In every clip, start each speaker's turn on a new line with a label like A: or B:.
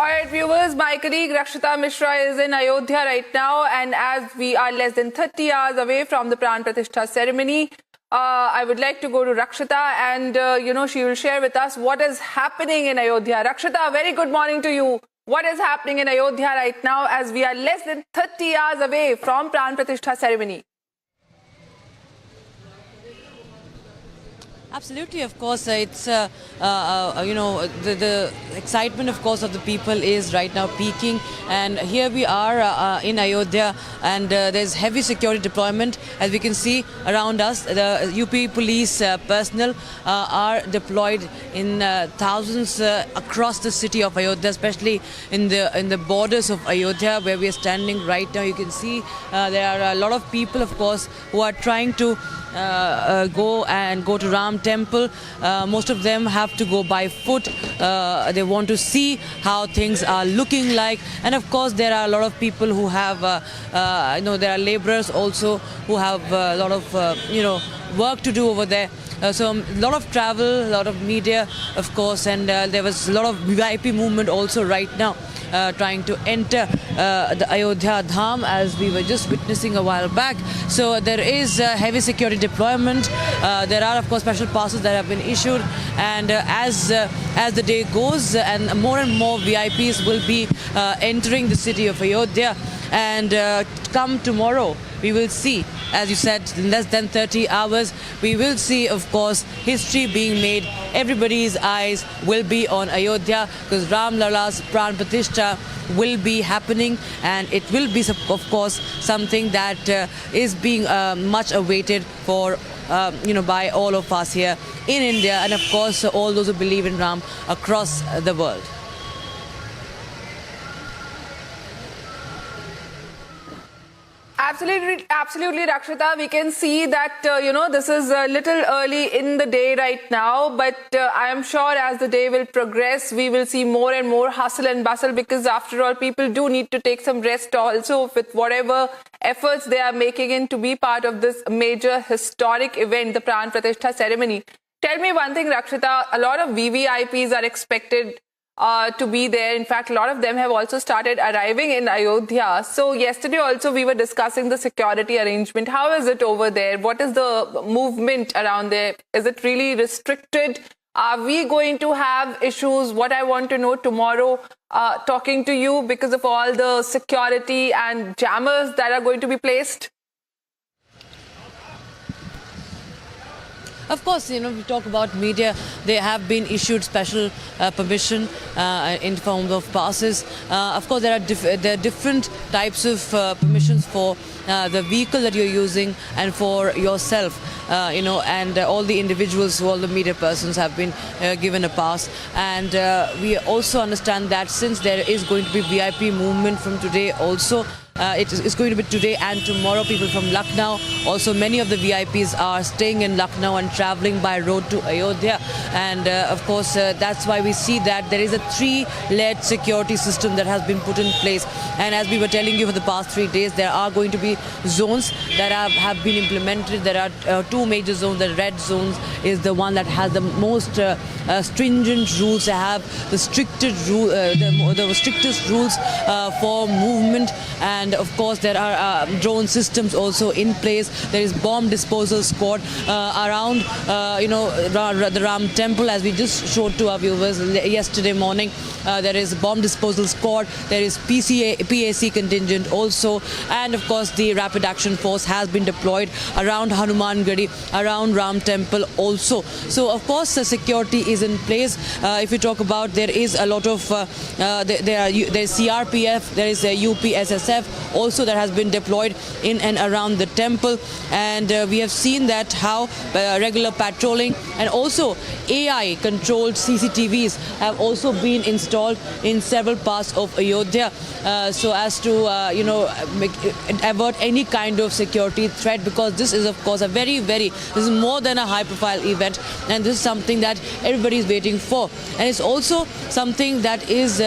A: All right, viewers, my colleague Rakshita Mishra is in Ayodhya right now, and as we are less than 30 hours away from the Pran Pratishtha ceremony, I would like to go to Rakshita and, she will share with us what is happening in Ayodhya. Rakshita, a very good morning to you. What is happening in Ayodhya right now as we are less than 30 hours away from Pran Pratishtha ceremony?
B: Absolutely, of course, it's the excitement, of course, of the people is right now peaking, and here we are in Ayodhya, and there's heavy security deployment, as we can see around us. The UP police personnel are deployed in thousands across the city of Ayodhya, especially in the borders of Ayodhya, where we are standing right now. You can see there are a lot of people, of course, who are trying to go to Ram Temple. Most of them have to go by foot. They want to see how things are looking like, and of course there are a lot of people who have there are laborers also who have a lot of work to do over there. So a lot of travel, a lot of media, of course, and there was a lot of VIP movement also right now. Trying to enter the Ayodhya Dham, as we were just witnessing a while back. So there is heavy security deployment. There are, of course, special passes that have been issued, and as the day goes, and more VIPs will be entering the city of Ayodhya, and come tomorrow, we will see, as you said, in less than 30 hours, we will see, of course, history being made. Everybody's eyes will be on Ayodhya, because Ram Lala's Pran Pratishtha will be happening, and it will be, of course, something that is being much awaited for by all of us here in India, and of course all those who believe in Ram across the world.
A: Absolutely, Rakshita. We can see that, this is a little early in the day right now, but I am sure as the day will progress, we will see more and more hustle and bustle, because after all, people do need to take some rest also with whatever efforts they are making in to be part of this major historic event, the Pran Pratishtha ceremony. Tell me one thing, Rakshita, a lot of VVIPs are expected to be there. In fact, a lot of them have also started arriving in Ayodhya. So yesterday also we were discussing the security arrangement. How is it over there? What is the movement around there? Is it really restricted? Are we going to have issues? What I want to know tomorrow, talking to you, because of all the security and jammers that are going to be placed?
B: Of course, we talk about media. They have been issued special permission in form of passes. Of course, there are different types of permissions for the vehicle that you're using and for yourself. And all the individuals, all the media persons have been given a pass. And we also understand that since there is going to be VIP movement from today also, it's going to be today and tomorrow. People from Lucknow, also many of the VIPs are staying in Lucknow and traveling by road to Ayodhya, and of course that's why we see that there is a three-layered security system that has been put in place. And as we were telling you for the past 3 days, there are going to be zones that have been implemented. There are two major zones. The red zones is the one that has the most stringent rules. They have the strictest rules for movement, and of course there are drone systems also in place. There is bomb disposal squad around the Ram Temple, as we just showed to our viewers yesterday morning. There is bomb disposal squad, there is PAC contingent also, and of course the rapid action force has been deployed around Hanuman Gadi, around Ram Temple also. So of course the security is in place. If you talk about, there is a lot of there is CRPF, there is a UPSSF also that has been deployed in and around the temple, and we have seen that how regular patrolling and also AI controlled CCTVs have also been installed in several parts of Ayodhya, so as to avert any kind of security threat, because this is of course a this is more than a high profile event, and this is something that everybody is waiting for, and it's also something that is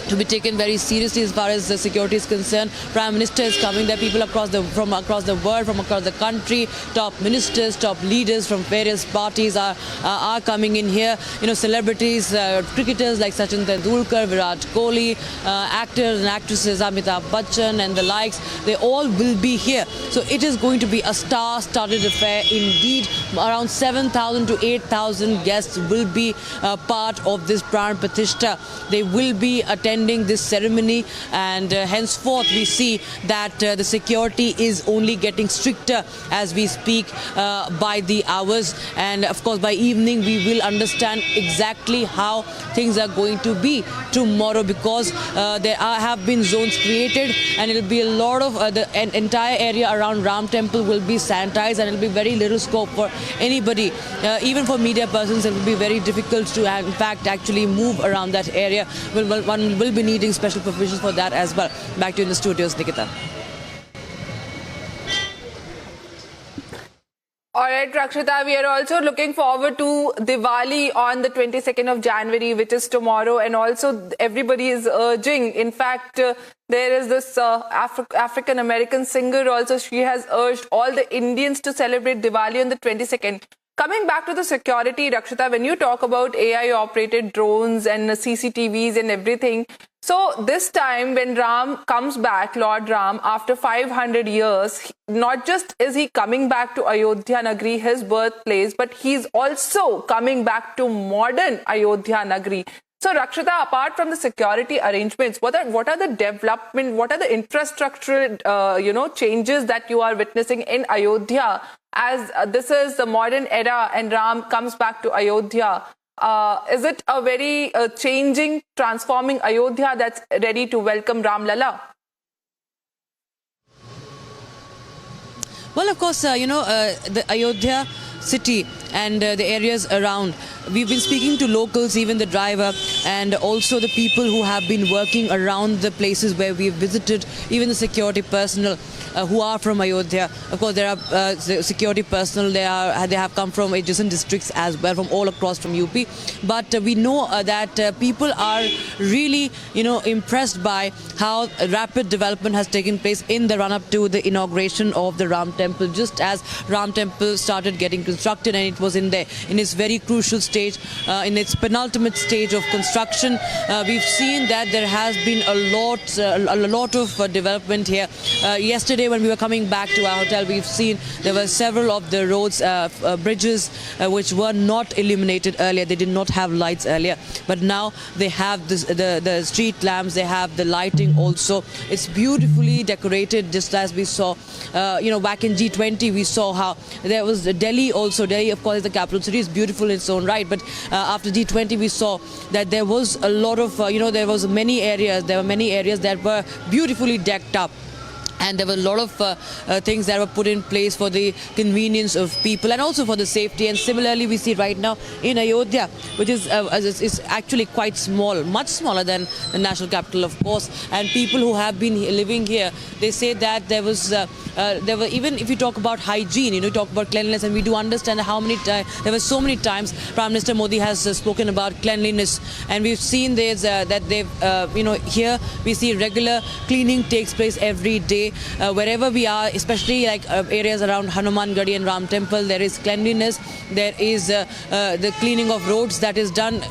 B: to be taken very seriously as far as the security is concerned. Prime Minister is coming there, people from across the world, from across the country, top ministers, top leaders from various parties are coming in here. You know, celebrities, cricketers like Sachin Tendulkar, Virat Kohli, actors and actresses, Amitabh Bachchan and the likes, they all will be here. So it is going to be a star-studded affair indeed. Around 7,000 to 8,000 guests will be part of this Pran Pratishtha. They will be attending this ceremony, and henceforth we see that the security is only getting stricter as we speak by the hours, and of course by evening we will understand exactly how things are going to be tomorrow, because have been zones created, and it will be a lot of the entire area around Ram Temple will be sanitized, and it will be very little scope for anybody, even for media persons. It will be very difficult to in fact actually move around that area. One will be needing special provisions for that as well. Back to you in the studios, Nikita.
A: All right, Rakshita, we are also looking forward to Diwali on the 22nd of January, which is tomorrow. And also everybody is urging, in fact, there is this African-American singer also. She has urged all the Indians to celebrate Diwali on the 22nd. Coming back to the security, Rakshita, when you talk about AI-operated drones and CCTVs and everything, so this time when Ram comes back, Lord Ram, after 500 years, not just is he coming back to Ayodhya Nagri, his birthplace, but he's also coming back to modern Ayodhya Nagri. So Rakshita, apart from the security arrangements, what are the development, what are the infrastructural changes that you are witnessing in Ayodhya as this is the modern era and Ram comes back to Ayodhya? Is it a very changing, transforming Ayodhya that's ready to welcome Ram Lala?
B: Well, of course, the Ayodhya city and the areas around. We've been speaking to locals, even the driver, and also the people who have been working around the places where we've visited, even the security personnel who are from Ayodhya. Of course, there are security personnel. They have come from adjacent districts as well, from all across from UP. But we know that people are really, impressed by how rapid development has taken place in the run-up to the inauguration of the Ram Temple. Just as Ram Temple started getting constructed, and it was in its very crucial stage, in its penultimate stage of construction, we've seen that there has been a lot of development here. Yesterday, when we were coming back to our hotel, we've seen there were several of the roads, bridges, which were not illuminated earlier. They did not have lights earlier, but now they have the street lamps. They have the lighting also. It's beautifully decorated, just as we saw, back in G20, we saw how there was Delhi also. Delhi, of course, is the capital city, is beautiful in its own right. But after G20, we saw that there was a lot of, there were many areas that were beautifully decked up. And there were a lot of things that were put in place for the convenience of people and also for the safety. And similarly, we see right now in Ayodhya, which is actually quite small, much smaller than the national capital, of course. And people who have been living here, they say that there were, even if you talk about hygiene, you talk about cleanliness, and we do understand how many times, there were so many times Prime Minister Modi has spoken about cleanliness. And we've seen that they've, here we see regular cleaning takes place every day. Wherever we are, especially like areas around Hanuman Gadi and Ram Temple, there is cleanliness. There is the cleaning of roads that is done.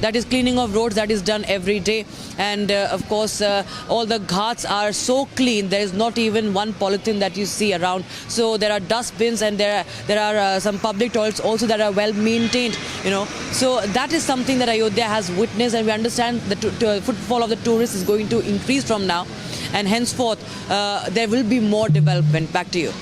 B: That is cleaning of roads that is done every day. And of course, all the ghats are so clean. There is not even one polythene that you see around. So there are dustbins, and there are some public toilets also that are well maintained. So that is something that Ayodhya has witnessed, and we understand the footfall of the tourists is going to increase from now, and henceforth there will be more development. Back to you.